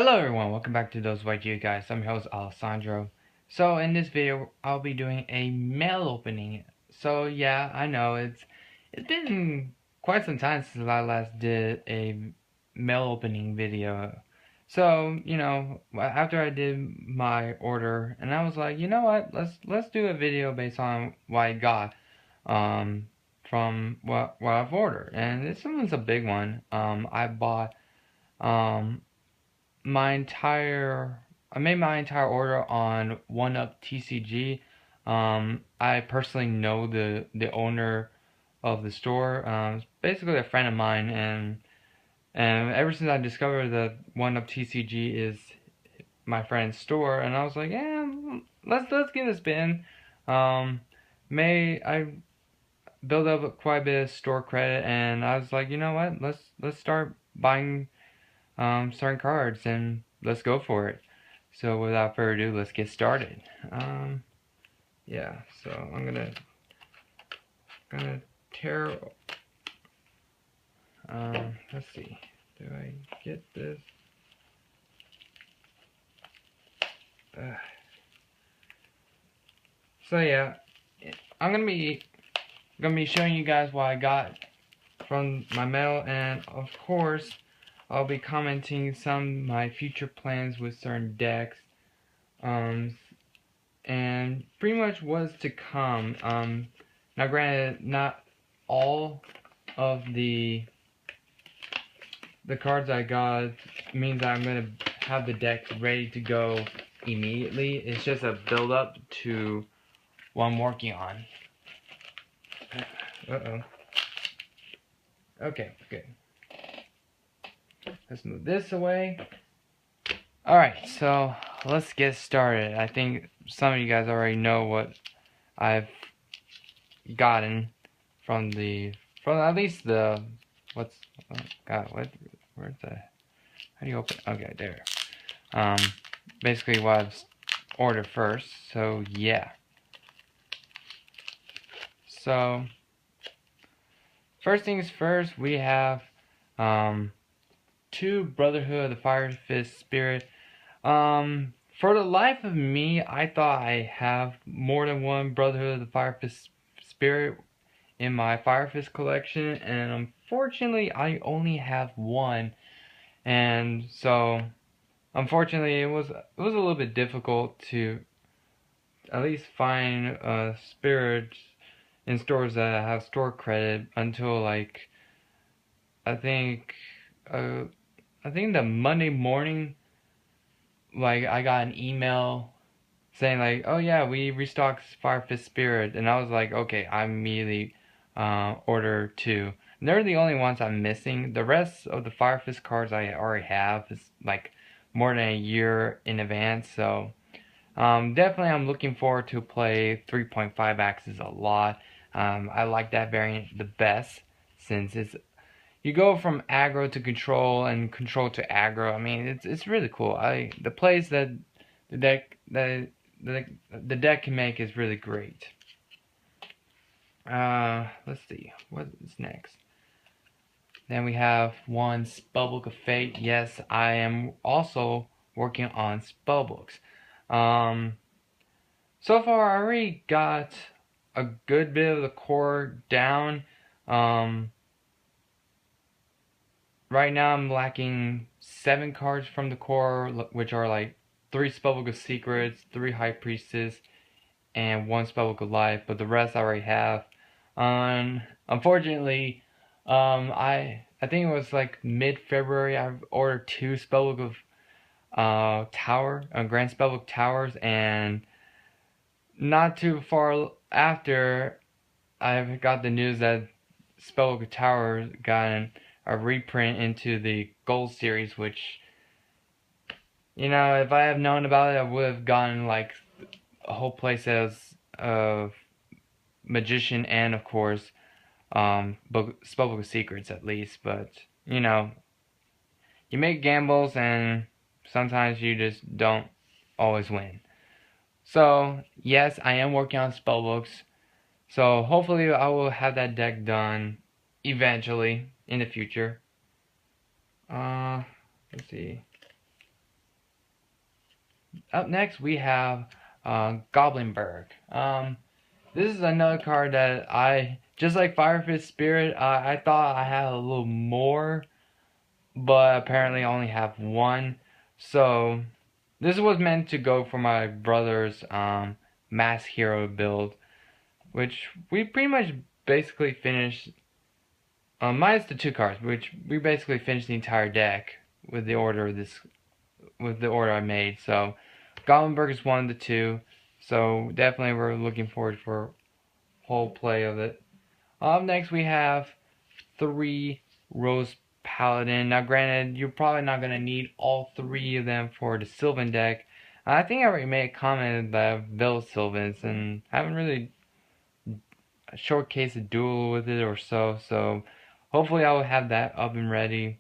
Hello everyone, welcome back to ThoseYGOguys. I'm your host Alessandro. So in this video, I'll be doing a mail opening. So yeah, I know it's been quite some time since I last did a mail opening video. So after I did my order, and I was like, you know what, let's do a video based on what I got from what I've ordered, and this one's a big one. I bought um I made my entire order on TCG. I personally know the owner of the store. It's basically a friend of mine, and ever since I discovered that TCG is my friend's store, and I was like, yeah, let's give it a spin. May I build up quite a bit of store credit, and I was like, you know what, let's start buying certain cards, and let's go for it. So without further ado, let's get started. Yeah, so I'm gonna tear. Let's see. Do I get this? So yeah, I'm gonna be showing you guys what I got from my mail, and of course, I'll be commenting some of my future plans with certain decks. And pretty much what's to come. Now granted, not all of the cards I got means that I'm gonna have the deck ready to go immediately. It's just a build up to what I'm working on. Okay, good. Let's move this away. Alright, so let's get started. I think some of you guys already know what I've gotten from at least the where's the, how do you open, okay, there. Basically what I've ordered first. So yeah, so first things first, we have 2 Brotherhood of the Fire Fist Spirit. For the life of me, I thought I have more than one Brotherhood of the Fire Fist Spirit in my Fire Fist collection, and unfortunately I only have one. And so unfortunately it was a little bit difficult to at least find spirits in stores that have store credit until like I think the Monday morning, like I got an email saying like, oh yeah, we restocked Fire Fist Spirit, and I was like, okay, I immediately order 2. And they're the only ones I'm missing. The rest of the Fire Fist cards I already have is like more than a year in advance, so definitely I'm looking forward to play 3.5 axes a lot. I like that variant the best, since you go from aggro to control and control to aggro. I mean, it's really cool. The plays that the deck can make is really great. Let's see what is next. Then we have one Spellbook of Fate. Yes, I am also working on spellbooks. So far I already got a good bit of the core down. Right now I'm lacking 7 cards from the core, which are like 3 Spellbook of Secrets, 3 High Priestess, and 1 Spellbook of Life, but the rest I already have. Unfortunately, I think it was like mid-February I've ordered 2 Spellbook of Grand Spellbook Towers, and not too far after, I've got the news that Spellbook of Towers got a reprint into the Gold series, which, if I had known about it, I would have gotten like a whole playset of Magician and, of course, Spellbook of Secrets at least. But, you make gambles, and sometimes you just don't always win. So, yes, I am working on spellbooks. So, hopefully I will have that deck done eventually in the future. Let's see. Up next we have Goblinberg. This is another card that just like Fire Fist Spirit, I thought I had a little more, but apparently I only have one. So this was meant to go for my brother's Mass Hero build, which we pretty much basically finished, minus the two cards, which we basically finished the entire deck with the order of this, with the order I made. So Goblinberg is one of the two. So definitely we're looking forward for whole play of it. Up next we have 3 Rose Paladin. Now granted, you're probably not going to need all 3 of them for the Sylvan deck. I think I already made a comment that I've built Sylvans and haven't really showcased a duel with it or so. So hopefully I will have that up and ready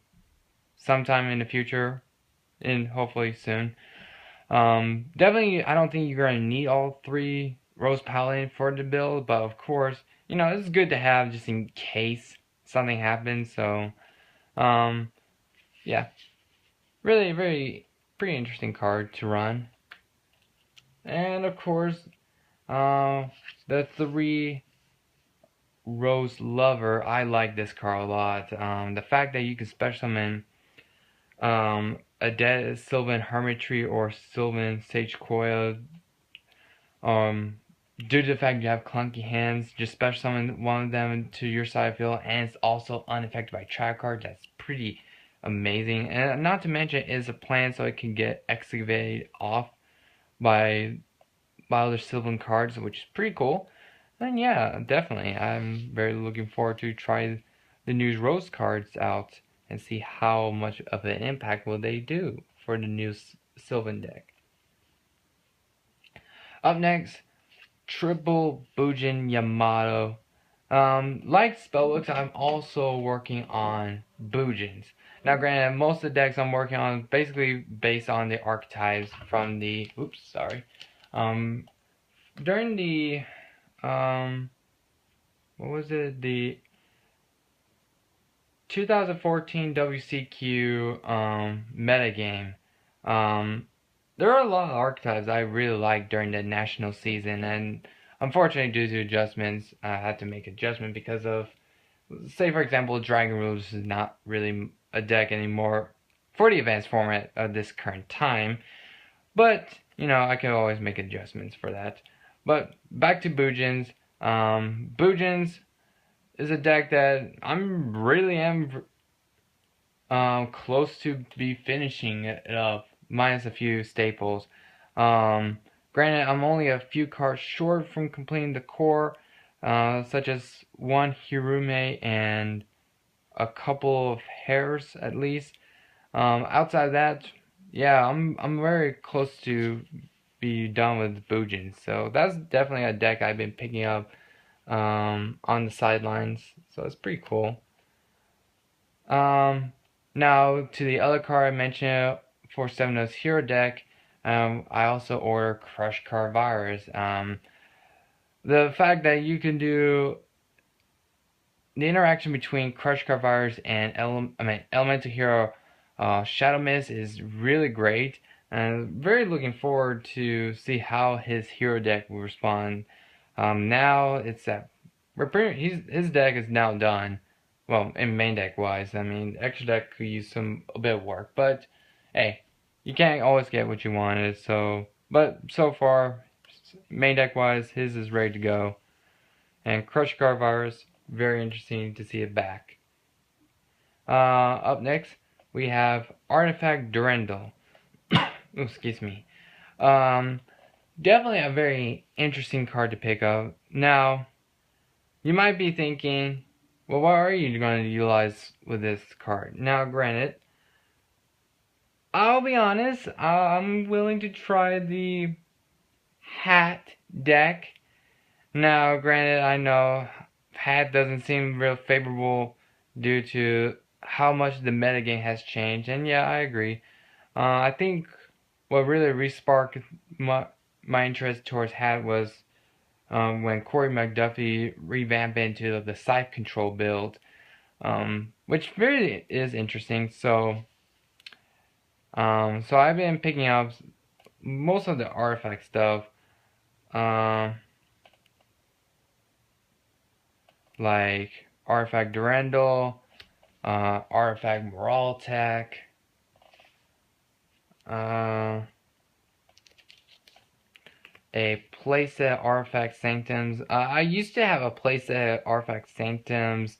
sometime in the future, and hopefully soon. Definitely, I don't think you're going to need all 3 Rose Paladin for the build, but of course, you know, it's good to have just in case something happens. So, yeah, really, very, pretty interesting card to run. And of course, the 3 Rose Lover, I like this card a lot. The fact that you can special summon a dead Sylvan Hermitry or Sylvan Sage Coil, due to the fact you have clunky hands, just special summon one of them to your side field, and it's also unaffected by trap cards. That's pretty amazing. And not to mention, it is a plan so it can get excavated off by other Sylvan cards, which is pretty cool. And yeah, definitely, I'm very looking forward to try the new Rose cards out and see how much of an impact will they do for the new Sylvan deck. Up next, Triple Bujin Yamato. Like Spellbooks, I'm also working on Bujins. Now, granted, most of the decks I'm working on basically based on the archetypes from the during the what was it, the 2014 WCQ metagame. There are a lot of archetypes I really liked during the national season, and unfortunately, due to adjustments, I had to make adjustment because of, say for example, Dragon Rules is not really a deck anymore for the advanced format of this current time. But you know, I can always make adjustments for that. But back to Bujins. Bujins is a deck that I'm really close to be finishing it up, minus a few staples. Granted, I'm only a few cards short from completing the core, such as 1 Hirume and a couple of hairs at least. Outside of that, yeah, I'm very close to be done with Bujin. So that's definitely a deck I've been picking up on the sidelines. So it's pretty cool. Now to the other card I mentioned for 7's Hero deck, I also order Crush Card Virus. The fact that you can do the interaction between Crush Card Virus and Elemental Hero Shadow Mist is really great, and I'm very looking forward to see how his hero deck will respond. Now it's that his deck is now done. Well, in main deck wise, I mean, extra deck could use a bit of work, but hey, you can't always get what you wanted. So, but so far, main deck wise, his is ready to go. And Crush Card Virus, very interesting to see it back. Up next, we have Artifact Durendal. Excuse me. Definitely a very interesting card to pick up. Now, you might be thinking, well, what are you going to utilize with this card? Now, granted, I'll be honest, I'm willing to try the H.A.T deck. Now, granted, I know H.A.T doesn't seem real favorable due to how much the metagame has changed, and yeah, I agree. I think what really re-sparked my interest towards H.A.T was when Corey McDuffie revamped into the Scythe Control build, which really is interesting. So I've been picking up most of the artifact stuff. Like Artifact Durandal, Artifact Moraltech, a playset Artifact Sanctums. I used to have a playset Artifact Sanctums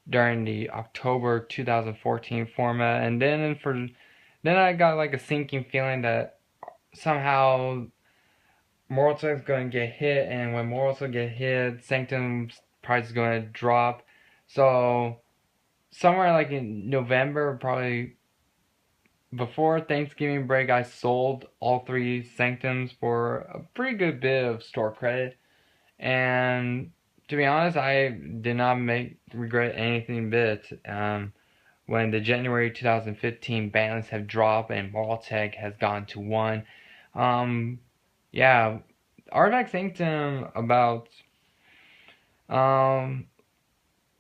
during the October 2014 format, and then I got like a sinking feeling that somehow Moraltech's going to get hit, and when Moraltech get hit, Sanctum's price is going to drop. So somewhere like in November, probably before Thanksgiving break, I sold all 3 Sanctums for a pretty good bit of store credit. And to be honest, I did not regret anything bit. When the January 2015 ban lists have dropped and Moraltech has gone to 1. Yeah, Artifact Sanctum about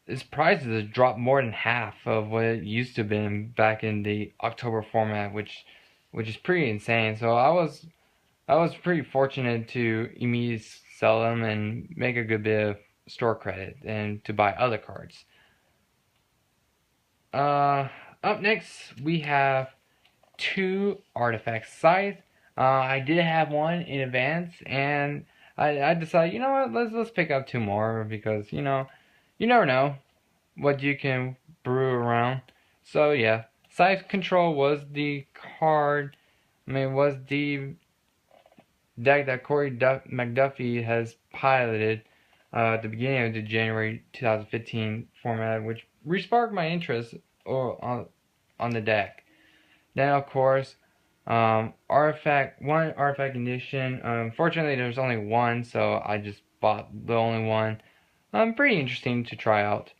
its prices has dropped more than half of what it used to been back in the October format, which is pretty insane. So I was pretty fortunate to immediately sell them and make a good bit of store credit and to buy other cards. Up next we have 2 artifact scythe. I did have one in advance, and I decided, you know what, let's pick up 2 more because you never know what you can brew around. So yeah, Scythe Control was the card. Was the deck that Corey McDuffie has piloted at the beginning of the January 2015 format, which resparked my interest on the deck. Then of course, one artifact edition. Unfortunately, there's only one, so I just bought the only one. Pretty interesting to try out.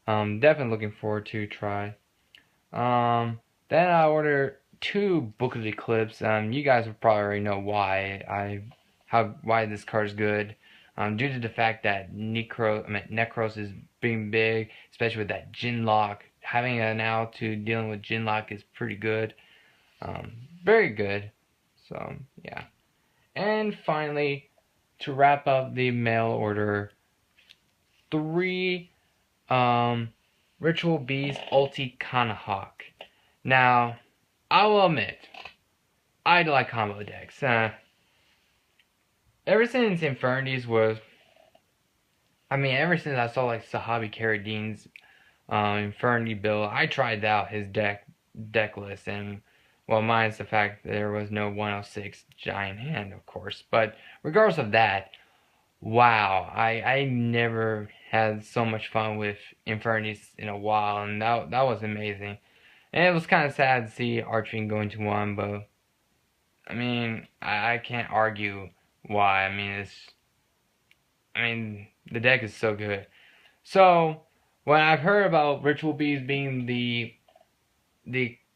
Definitely looking forward to try. Then I ordered 2 Book of Eclipse. You guys will probably already know why this card is good. Due to the fact that Necros is being big, especially with that Jinlock. Having an out to dealing with Jinlock is pretty good. Very good. So yeah. And finally, to wrap up the mail order, 3 Ritual Beast Ulti Kanahawk. Now, I will admit, I like combo decks. Ever since Infernities ever since I saw like Sahabi Carradine's Infernity build, I tried out his deck list, and well, minus the fact that there was no 106 giant hand, of course. But regardless of that, wow, I never had so much fun with Infernities in a while, and that was amazing. And it was kind of sad to see Archfiend going to 1, but I can't argue why. The deck is so good. So when I've heard about Ritual Beast being the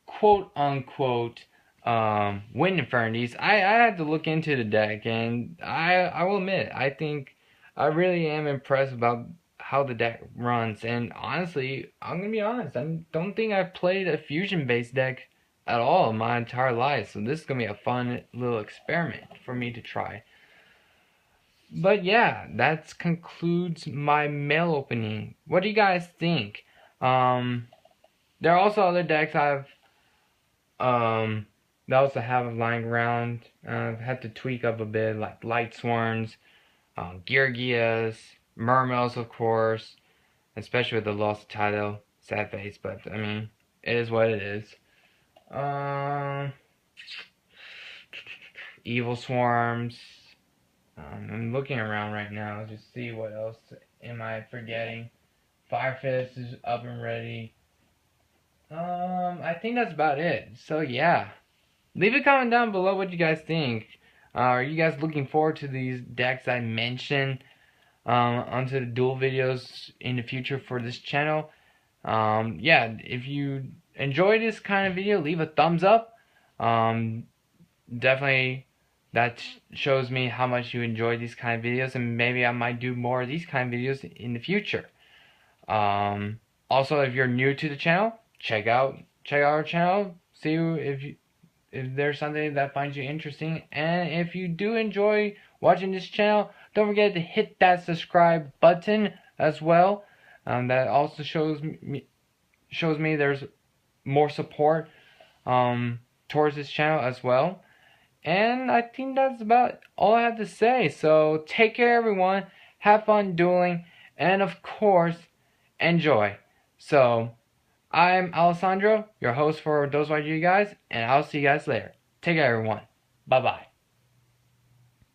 quote unquote Wind Infernities, I had to look into the deck, and I will admit, I think I really am impressed about how the deck runs. And honestly, I'm gonna be honest, I don't think I've played a fusion based deck at all in my entire life, so this is gonna be a fun little experiment for me to try. But yeah, that concludes my mail opening. What do you guys think? There are also other decks that also have lying around. I've had to tweak up a bit, like Light Swarms, Geargias, Mermails, of course, especially with the lost title. Sad face, but it is what it is. Evil Swarms. I'm looking around right now to see what else am I forgetting. Fire Fist is up and ready. I think that's about it. So yeah, leave a comment down below what you guys think. Are you guys looking forward to these decks I mentioned onto the duel videos in the future for this channel? Yeah, if you enjoy this kind of video, leave a thumbs up. Definitely that shows me how much you enjoy these kind of videos, and maybe I might do more of these kind of videos in the future. Also, if you're new to the channel, check out our channel. See if there's something that finds you interesting. And if you do enjoy watching this channel, don't forget to hit that subscribe button as well. That also shows me there's more support towards this channel as well. And I think that's about all I have to say. So take care, everyone. Have fun dueling, and of course, enjoy. So I'm Alessandro, your host for ThoseYGOguys, and I'll see you guys later. Take care, everyone. Bye bye.